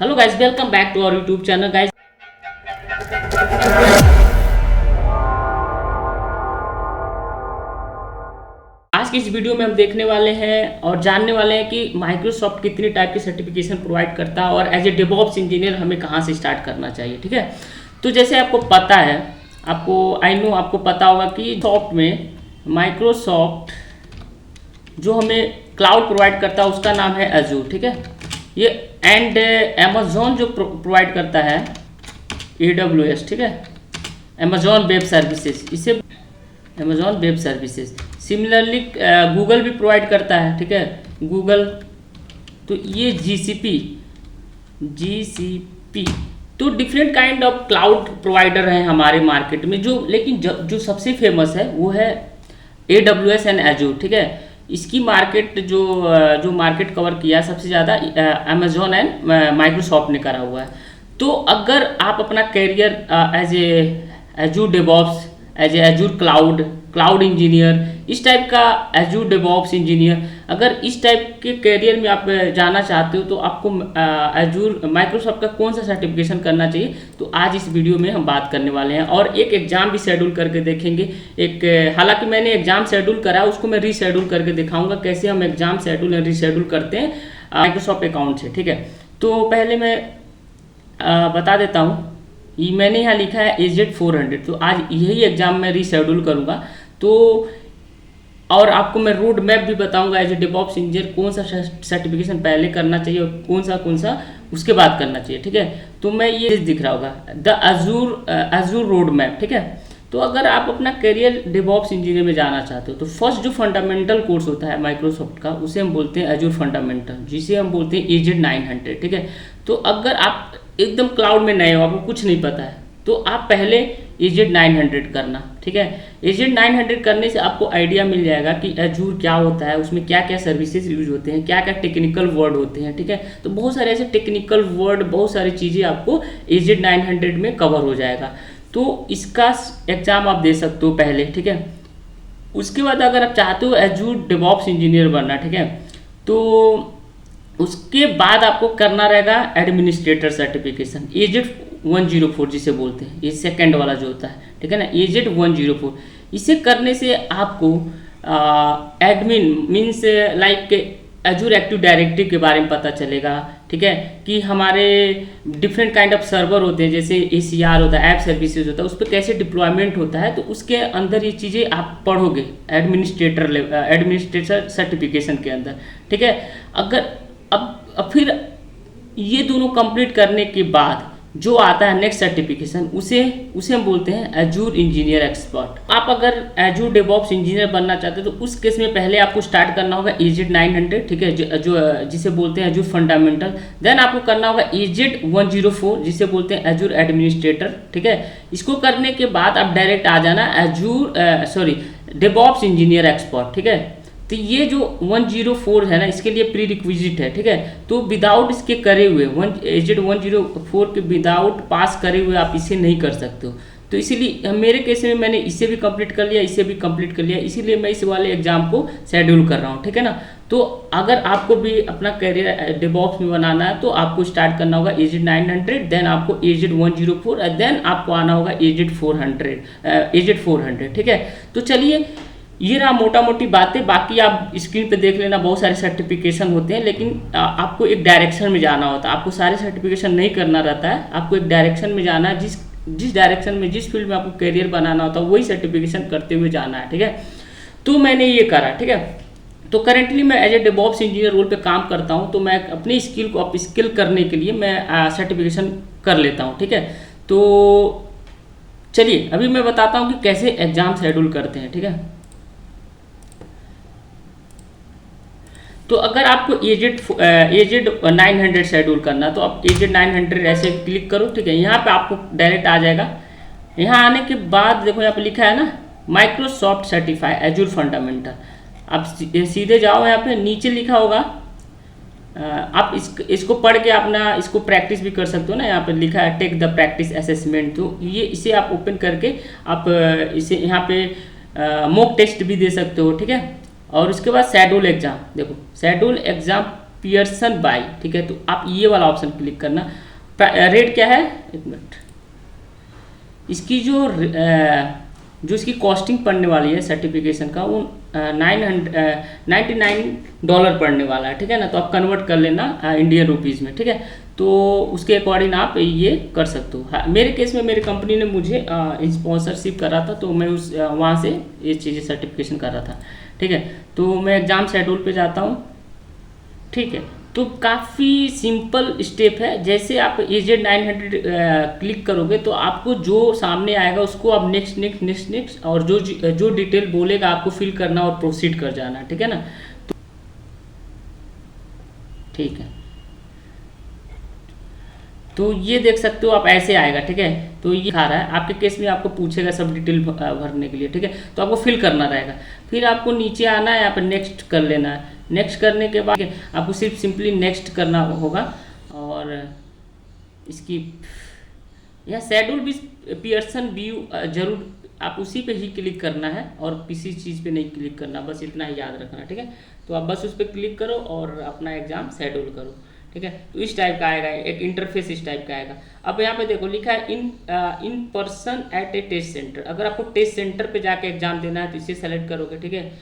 Hello guys, welcome back to our YouTube channel guys. आज की इस वीडियो में हम देखने वाले हैं और जानने वाले हैं कि माइक्रोसॉफ्ट कितनी टाइप की सर्टिफिकेशन प्रोवाइड करता है और एज ए डेवऑप्स इंजीनियर हमें कहां से स्टार्ट करना चाहिए। ठीक है, तो जैसे आपको पता है, आपको पता होगा कि सॉफ्ट में माइक्रोसॉफ्ट जो हमें क्लाउड प्रोवाइड करता है उसका नाम है एजूर। ठीक है, ये एंड अमेजोन जो प्रोवाइड करता है AWS। ठीक है, अमेजोन वेब सर्विसेज, इसे Amazon web services. Similarly Google भी प्रोवाइड करता है। ठीक है, गूगल, तो ये GCP तो different kind of cloud provider हैं हमारे मार्केट में, लेकिन जो सबसे फेमस है वो है AWS एंड एजूर। ठीक है, इसकी मार्केट जो मार्केट कवर किया सबसे ज़्यादा अमेजोन एंड माइक्रोसॉफ्ट ने करा हुआ है। तो अगर आप अपना career as Azure DevOps, as Azure cloud engineer, इस टाइप का एजूर डेवऑप्स इंजीनियर, अगर इस टाइप के करियर में आप जाना चाहते हो तो आपको एजूर माइक्रोसॉफ्ट का कौन सा सर्टिफिकेशन करना चाहिए, तो आज इस वीडियो में हम बात करने वाले हैं। और एक एग्जाम भी शेड्यूल करके देखेंगे। हालांकि मैंने एग्जाम शेड्यूल करा, उसको मैं रीशेड्यूल करके दिखाऊंगा कैसे हम एग्जाम शेड्यूल या रीशेड्यूल करते हैं माइक्रोसॉफ्ट अकाउंट से। ठीक है, तो पहले मैं बता देता हूँ, मैंने यहाँ लिखा है AZ400, तो आज यही एग्जाम मैं रीशेड्यूल करूँगा। तो और आपको मैं रोड मैप भी बताऊंगा एज ए डेवऑप्स इंजीनियर कौन सा सर्टिफिकेशन पहले करना चाहिए और कौन सा उसके बाद करना चाहिए। ठीक है, तो मैं ये दिख रहा होगा द अजूर रोड मैप। ठीक है, तो अगर आप अपना करियर डेवऑप्स इंजीनियर में जाना चाहते हो तो फर्स्ट जो फंडामेंटल कोर्स होता है माइक्रोसॉफ्ट का, उसे हम बोलते हैं एजूर फंडामेंटल, जिसे हम बोलते हैं AZ900। ठीक है, तो अगर आप एकदम क्लाउड में नए हो, आपको कुछ नहीं पता है, तो आप पहले AZ900 करना। ठीक है, AZ900 करने से आपको आइडिया मिल जाएगा कि एजूर क्या होता है, उसमें क्या क्या सर्विसेज यूज होते हैं, क्या क्या टेक्निकल वर्ड होते हैं। ठीक है, तो बहुत सारे ऐसे टेक्निकल वर्ड, बहुत सारी चीज़ें आपको AZ900 में कवर हो जाएगा। तो इसका एग्जाम आप दे सकते हो पहले। ठीक है, उसके बाद अगर आप चाहते हो एजूर डेवऑप्स इंजीनियर बनना, ठीक है, तो उसके बाद आपको करना रहेगा एडमिनिस्ट्रेटर सर्टिफिकेशन AZ104, जिसे बोलते हैं, ये सेकंड वाला जो होता है। ठीक है ना, AZ104, इसे करने से आपको admin means like Azure active directory के बारे में पता चलेगा। ठीक है, कि हमारे डिफरेंट काइंड ऑफ सर्वर होते हैं, जैसे ACR होता है, ऐप सर्विसेज होता है, उस पर कैसे डिप्लॉयमेंट होता है, तो उसके अंदर ये चीज़ें आप पढ़ोगे एडमिनिस्ट्रेटर सर्टिफिकेशन के अंदर। ठीक है, अगर अब फिर ये दोनों कंप्लीट करने के बाद जो आता है नेक्स्ट सर्टिफिकेशन, उसे हम बोलते हैं एजूर इंजीनियर एक्सपर्ट। आप अगर एजूर डेवऑप्स इंजीनियर बनना चाहते हो तो उस केस में पहले आपको स्टार्ट करना होगा AZ900। ठीक है, जो जिसे बोलते हैं एजूर फंडामेंटल। देन आपको करना होगा AZ104, जिसे बोलते हैं एजूर एडमिनिस्ट्रेटर। ठीक है, इसको करने के बाद आप डायरेक्ट आ जाना डेवऑप्स इंजीनियर एक्सपर्ट। ठीक है, तो ये जो 104 है ना, इसके लिए प्री रिक्विजिट है। ठीक है, तो विदाउट इसके करे हुए AZ104 के विदाउट पास करे हुए आप इसे नहीं कर सकते हो। तो इसीलिए मेरे केस में मैंने इसे भी कंप्लीट कर लिया, इसे भी कंप्लीट कर लिया, इसीलिए मैं इस वाले एग्जाम को शेड्यूल कर रहा हूँ। ठीक है ना, तो अगर आपको भी अपना करियर डेवऑप्स में बनाना है तो आपको स्टार्ट करना होगा AZ900, देन आपको AZ104, देन आपको आना होगा AZ400। ठीक है, तो चलिए, ये रहा मोटा मोटी बातें। बाकी आप स्क्रीन पे देख लेना, बहुत सारे सर्टिफिकेशन होते हैं, लेकिन आपको एक डायरेक्शन में जाना होता है। आपको सारे सर्टिफिकेशन नहीं करना रहता है, आपको एक डायरेक्शन में जाना है, जिस डायरेक्शन में, जिस फील्ड में आपको करियर बनाना होता है वही सर्टिफिकेशन करते हुए जाना है। ठीक है, तो मैंने ये करा। ठीक है, तो करेंटली मैं as a DevOps engineer role पे काम करता हूँ, तो मैं अपनी स्किल को अपस्किल करने के लिए मैं सर्टिफिकेशन कर लेता हूँ। ठीक है, तो चलिए अभी मैं बताता हूँ कि कैसे एग्जाम शेड्यूल करते हैं। ठीक है, तो अगर आपको AZ900 शेड्यूल करना तो आप AZ900 ऐसे क्लिक करो। ठीक है, यहाँ पे आपको डायरेक्ट आ जाएगा। यहाँ आने के बाद देखो, यहाँ पे लिखा है ना माइक्रोसॉफ्ट सर्टिफाई एजूर फंडामेंटल। आप सीधे जाओ, यहाँ पे नीचे लिखा होगा, आप इसको पढ़ के अपना इसको प्रैक्टिस भी कर सकते हो ना। यहाँ पे लिखा है टेक द प्रैक्टिस असेसमेंट, तो इसे आप ओपन करके आप इसे यहाँ पे मॉक टेस्ट भी दे सकते हो। ठीक है, और उसके बाद शेड्यूल एग्जाम, देखो शेड्यूल एग्जाम पियर्सन बाई, ठीक है। तो आप ये वाला ऑप्शन क्लिक करना। रेट क्या है, एक मिनट, इसकी जो इसकी कॉस्टिंग पड़ने वाली है सर्टिफिकेशन का, वो $99 पड़ने वाला है, ठीक है ना। तो आप कन्वर्ट कर लेना इंडियन रुपीज़ में, ठीक है। तो उसके अकॉर्डिंग आप ये कर सकते हो। हाँ, मेरे केस में मेरी कंपनी ने मुझे स्पॉन्सरशिप करा था, तो मैं उस वहाँ से ये चीज़ें सर्टिफिकेशन कर रहा था, ठीक है। तो मैं एग्ज़ाम शेड्यूल पे जाता हूँ, ठीक है। तो काफ़ी सिंपल स्टेप है। जैसे आप AZ900 क्लिक करोगे तो आपको जो सामने आएगा उसको आप नेक्स्ट नेक्स्ट नेक्स्ट नेक्स्ट, और जो डिटेल बोलेगा आपको फिल करना और प्रोसीड कर जाना, ठीक है ना। तो ठीक है, तो ये देख सकते हो आप, ऐसे आएगा, ठीक है। तो ये आ रहा है, आपके केस में आपको पूछेगा सब डिटेल भरने के लिए, ठीक है। तो आपको फिल करना रहेगा, फिर आपको नीचे आना है, यहाँ पर नेक्स्ट कर लेना है। नेक्स्ट करने के बाद आपको सिर्फ सिंपली नेक्स्ट करना होगा, और इसकी यहाँ शेड्यूल भी पियर्सन व्यू जरूर आप उसी पे ही क्लिक करना है, और किसी चीज़ पे नहीं क्लिक करना, बस इतना ही याद रखना, ठीक है। तो आप बस उस पर क्लिक करो और अपना एग्ज़ाम शेड्यूल करो, ठीक है। तो इस टाइप का आएगा, एक इंटरफेस इस टाइप का आएगा। अब यहाँ पे देखो लिखा है in person at a test centre. अगर आपको टेस्ट सेंटर पे जाके एग्जाम देना है तो इसे सेलेक्ट करोगे, ठीक है।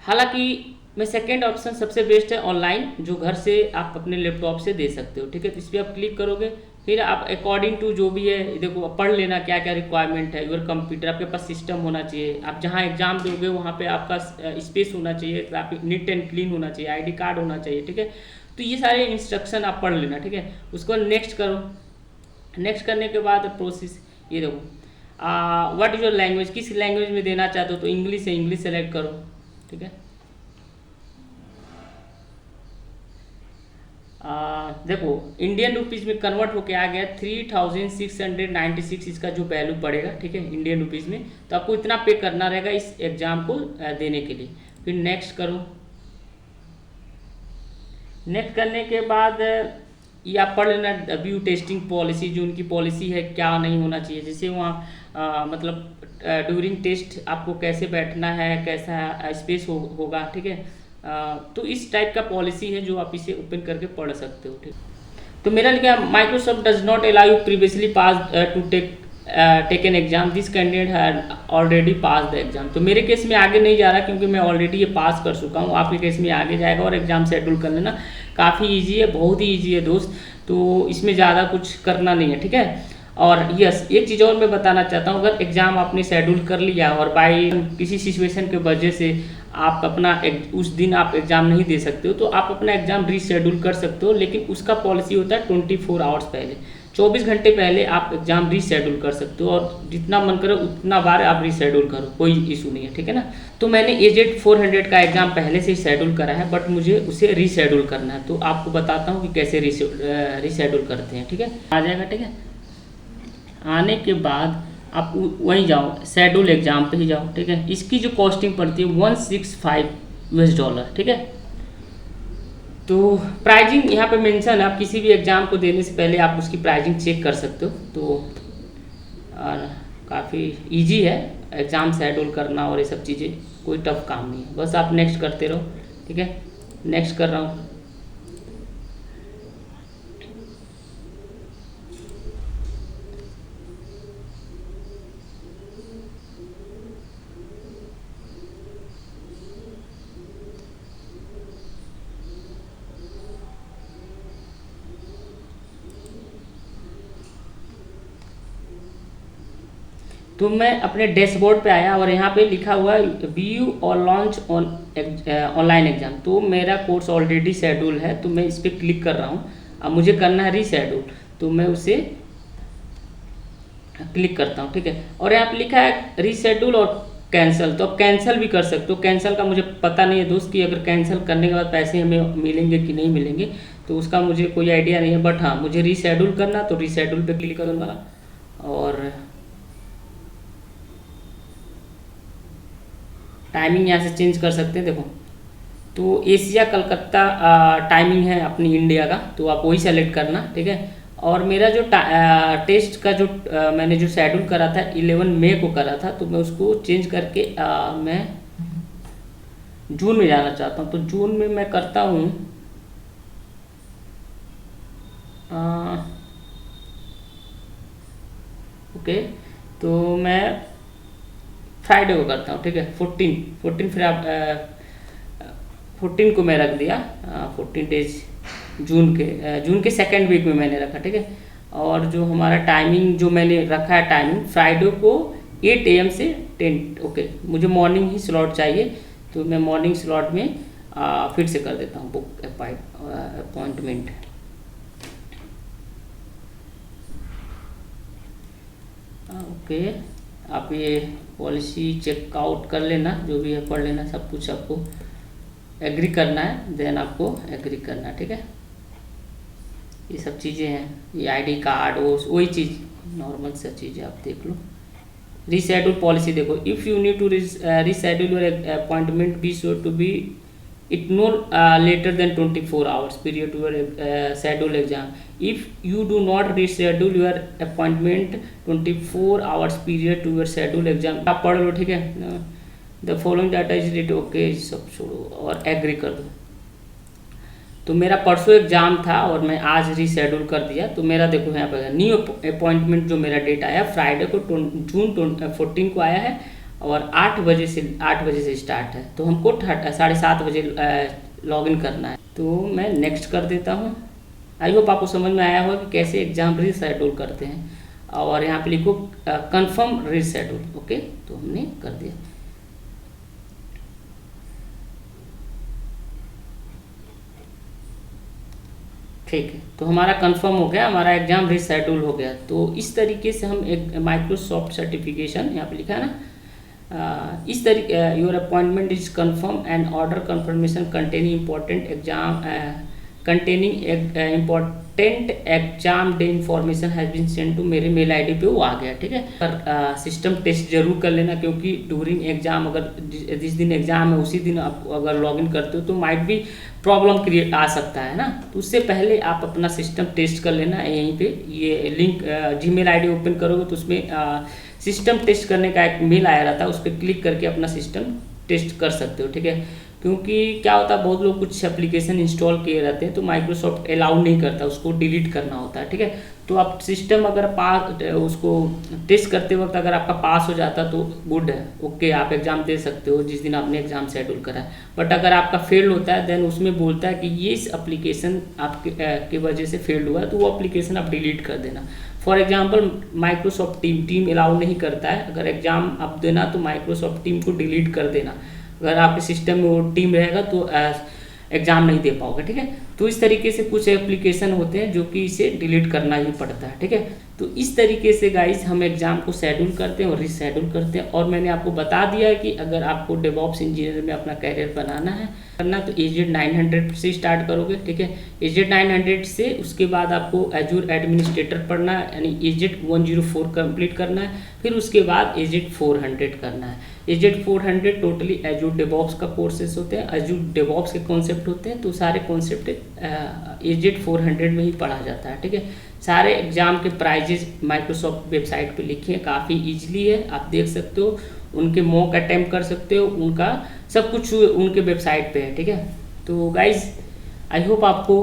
हालांकि मैं सेकेंड ऑप्शन सबसे बेस्ट है, ऑनलाइन, जो घर से आप अपने लैपटॉप से दे सकते हो, ठीक है। तो इस पर आप क्लिक करोगे, फिर आप अकॉर्डिंग टू जो भी है देखो पढ़ लेना क्या क्या रिक्वायरमेंट है। योर कंप्यूटर, आपके पास सिस्टम होना चाहिए, आप जहाँ एग्जाम दोगे वहाँ पे आपका स्पेस होना चाहिए, तो आप नीट एंड क्लीन होना चाहिए, ID कार्ड होना चाहिए, ठीक है। तो ये सारे इंस्ट्रक्शन आप पढ़ लेना, ठीक है। उसको नेक्स्ट करो। नेक्स्ट करने के बाद प्रोसेस, ये देखो व्हाट इज योर लैंग्वेज, किस लैंग्वेज में देना चाहते हो, तो इंग्लिश है, इंग्लिश सेलेक्ट करो, ठीक है। देखो इंडियन रुपीज़ में कन्वर्ट होके आ गया 3696 इसका जो वैल्यू पड़ेगा, ठीक है, इंडियन रुपीज़ में। तो आपको इतना पे करना रहेगा इस एग्ज़ाम को देने के लिए। फिर नेक्स्ट करो। नेक्स्ट करने के बाद ये आप पढ़ लेना व्यू टेस्टिंग पॉलिसी, जो उनकी पॉलिसी है क्या नहीं होना चाहिए। जैसे वहाँ मतलब ड्यूरिंग टेस्ट आपको कैसे बैठना है, कैसा स्पेस होगा, ठीक है। तो इस टाइप का पॉलिसी है जो आप इसे ओपन करके पढ़ सकते हो, ठीक। तो मेरा लिखा Microsoft does not allow you previously pass to take an exam, this candidate had already pass the exam. तो मेरे केस में आगे नहीं जा रहा क्योंकि मैं ऑलरेडी ये पास कर चुका हूँ। आपके केस में आगे जाएगा, और एग्जाम शेड्यूल कर लेना काफ़ी ईजी है, बहुत ही ईजी है दोस्त। तो इसमें ज़्यादा कुछ करना नहीं है, ठीक है। और यस, एक चीज़ और मैं बताना चाहता हूँ, अगर एग्ज़ाम आपने शेड्यूल कर लिया और बाई किसी सिचुएशन के वजह से आप अपना उस दिन आप एग्ज़ाम नहीं दे सकते हो, तो आप अपना एग्ज़ाम रीशेड्यूल कर सकते हो। लेकिन उसका पॉलिसी होता है 24 आवर्स पहले, 24 घंटे पहले आप एग्ज़ाम रीशेड्यूल कर सकते हो, और जितना मन करे उतना बार आप रीशेड्यूल करो, कोई इशू नहीं है, ठीक है ना। तो मैंने AZ400 का एग्ज़ाम पहले से ही शेड्यूल करा है, बट मुझे उसे रीशेड्यूल करना है। तो आपको बताता हूँ कि कैसे रीशेड्यूल करते हैं, ठीक है। आ जाएगा, ठीक है। आने के बाद आप वहीं जाओ, शेड्यूल एग्जाम पे ही जाओ, ठीक है। इसकी जो कॉस्टिंग पड़ती है $165, ठीक है। तो प्राइजिंग यहाँ पे मेंशन है, आप किसी भी एग्ज़ाम को देने से पहले आप उसकी प्राइजिंग चेक कर सकते हो। तो काफ़ी इजी है एग्ज़ाम शेड्यूल करना, और ये सब चीज़ें कोई टफ काम नहीं है, बस आप नेक्स्ट करते रहो, ठीक है। नेक्स्ट कर रहा हूँ। तो मैं अपने डैशबोर्ड पे आया, और यहाँ पे लिखा हुआ है व्यू और लॉन्च ऑनलाइन एग्जाम। तो मेरा कोर्स ऑलरेडी शेड्यूल है, तो मैं इस पर क्लिक कर रहा हूँ। अब मुझे करना है रीशेड्यूल, तो मैं उसे क्लिक करता हूँ, ठीक है। और यहाँ पे लिखा है रीशेड्यूल और कैंसिल, तो आप कैंसिल भी कर सकते हो। कैंसिल का मुझे पता नहीं है दोस्त कि अगर कैंसिल करने के बाद पैसे हमें मिलेंगे कि नहीं मिलेंगे, तो उसका मुझे कोई आइडिया नहीं है। बट हाँ, मुझे रीशेड्यूल करना, तो रीशेड्यूल पे क्लिक करूँगा, और टाइमिंग यहाँ से चेंज कर सकते हैं। देखो, तो एशिया कलकत्ता टाइमिंग है अपनी इंडिया का, तो आप वही सेलेक्ट करना, ठीक है। और मेरा जो टेस्ट का जो मैंने जो शेड्यूल करा था 11 मई को करा था, तो मैं उसको चेंज करके मैं जून में जाना चाहता हूँ। तो जून में मैं करता हूँ ओके, तो मैं फ्राइडे को करता हूँ, ठीक है। 14 फिर आप 14 को मैं रख दिया, 14 डेज जून के सेकेंड वीक में मैंने रखा, ठीक है। और जो हमारा टाइमिंग जो मैंने रखा है, टाइमिंग फ्राइडे को 8 AM से 10, ओके। मुझे मॉर्निंग ही स्लॉट चाहिए, तो मैं मॉर्निंग स्लॉट में फिर से कर देता हूँ बुक अपॉइंटमेंट। ओके, आप ये पॉलिसी चेकआउट कर लेना, जो भी है पढ़ लेना, सब कुछ आपको एग्री करना है, देन आपको एग्री करना है, ठीक है। ये सब चीज़ें हैं, ये आईडी कार्ड वो वही चीज़, नॉर्मल सा चीज़ें आप देख लो। रीशेड्यूल पॉलिसी देखो, if you need to reschedule your appointment be sure to be it no later than 24 hours period to your schedule exam. If you do not reschedule your appointment 24 hours period to your schedule exam, आप पढ़ लो, ठीक है। The following data is rate, okay, सब छोड़ो और agree कर दो। तो मेरा परसों एग्जाम था और मैं आज रीशेड्यूल कर दिया, तो मेरा देखो यहाँ पर न्यू अपॉइंटमेंट जो मेरा डेट आया फ्राइडे को जून 14 को आया है, और 8 बजे से स्टार्ट है, तो हमको 7:30 बजे लॉग इन करना है। तो मैं नेक्स्ट कर देता हूँ। आई होप आपको समझ में आया होगा कि कैसे एग्ज़ाम रीशेड्यूल करते हैं, और यहाँ पे लिखो कंफर्म रीशेड्यूल, ओके। तो हमने कर दिया। ठीक है, तो हमारा कंफर्म हो गया, हमारा एग्जाम रीशेड्यूल हो गया। तो इस तरीके से हम एक माइक्रोसॉफ्ट सर्टिफिकेशन, यहाँ पे लिखा है ना, इस तरीके your appointment is confirm and order confirmation containing important exam day information has been send to मेरे मेल आईडी पे वो आ गया, ठीक है। पर सिस्टम टेस्ट जरूर कर लेना, क्योंकि ड्यूरिंग एग्जाम, अगर जिस दिन एग्जाम है उसी दिन आप अगर लॉगिन करते हो तो माइट भी प्रॉब्लम क्रिएट आ सकता है ना, तो उससे पहले आप अपना सिस्टम टेस्ट कर लेना। यहीं पे ये लिंक जीमेल आईडी ओपन करोगे तो उसमें सिस्टम टेस्ट करने का एक मेल आया रहता है, उस पर क्लिक करके अपना सिस्टम टेस्ट कर सकते हो, ठीक है। क्योंकि क्या होता है, बहुत लोग कुछ एप्लीकेशन इंस्टॉल किए रहते हैं तो माइक्रोसॉफ्ट अलाउ नहीं करता, उसको डिलीट करना होता है, ठीक है। तो आप सिस्टम अगर पास उसको टेस्ट करते वक्त अगर आपका पास हो जाता तो गुड है, ओके, आप एग्जाम दे सकते हो जिस दिन आपने एग्जाम शेड्यूल करा है। बट अगर आपका फेल होता है देन उसमें बोलता है कि ये इस एप्लीकेशन आपके वजह से फेल्ड हुआ है, तो वो एप्लीकेशन आप डिलीट कर देना। For example Microsoft team allow नहीं करता है, अगर एग्जाम आप देना तो माइक्रोसॉफ्ट टीम को डिलीट कर देना। अगर आपके सिस्टम में वो टीम रहेगा तो एग्जाम नहीं दे पाओगे, ठीक है। तो इस तरीके से कुछ एप्लीकेशन होते हैं जो कि इसे डिलीट करना ही पड़ता है, ठीक है। तो इस तरीके से गाइस हम एग्जाम को शेड्यूल करते हैं और रीशेड्यूल करते हैं। और मैंने आपको बता दिया है कि अगर आपको डेवऑप्स इंजीनियर में अपना कैरियर बनाना है करना तो एजेड 900 से स्टार्ट करोगे, ठीक है। एजेड 900 से उसके बाद आपको एजूर एडमिनिस्ट्रेटर पढ़ना है, यानी एजेड 104 कंप्लीट करना है, फिर उसके बाद एजेड 400 करना है। एजेड 400 टोटली एजूर डेवऑप्स का कोर्सेज होते हैं, एजूर डेवऑप्स के कॉन्सेप्ट होते हैं, तो सारे कॉन्सेप्ट एजेड 400 में ही पढ़ा जाता है, ठीक है। सारे एग्जाम के प्राइजेस माइक्रोसॉफ्ट वेबसाइट पे लिखे हैं, काफ़ी इजीली है, आप देख सकते हो, उनके मॉक अटेम्प्ट कर सकते हो, उनका सब कुछ उनके वेबसाइट पे है, ठीक है। तो गाइज आई होप आपको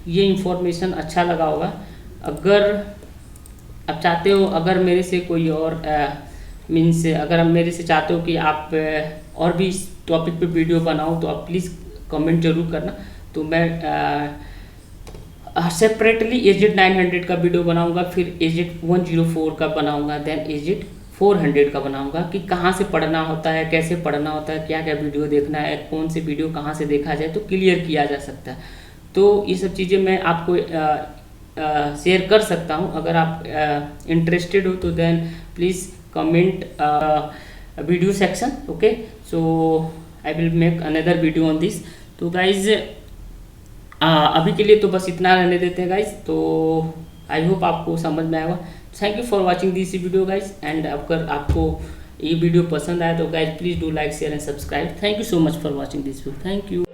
ये इंफॉर्मेशन अच्छा लगा होगा। अगर आप चाहते हो, अगर मेरे से कोई और मीन्स अगर आप मेरे से चाहते हो कि आप और भी इस टॉपिक पे वीडियो बनाओ तो आप प्लीज़ कमेंट जरूर करना, तो मैं सेपरेटली एजेड 900 का वीडियो बनाऊंगा, फिर एजेड 104 का बनाऊंगा, देन एजेड 400 का बनाऊंगा कि कहाँ से पढ़ना होता है, कैसे पढ़ना होता है, क्या क्या वीडियो देखना है, कौन से वीडियो कहाँ से देखा जाए तो क्लियर किया जा सकता है। तो ये सब चीज़ें मैं आपको शेयर कर सकता हूँ। अगर आप इंटरेस्टेड हो तो then please comment video section, okay. So I will make another video on this. तो गाइज अभी के लिए तो बस इतना रहने देते हैं गाइज। तो आई होप आपको समझ में आएगा। Thank you for watching this video guys, and अगर आपको ये वीडियो पसंद आया तो guys please do like share and subscribe. Thank you so much for watching this video. Thank you.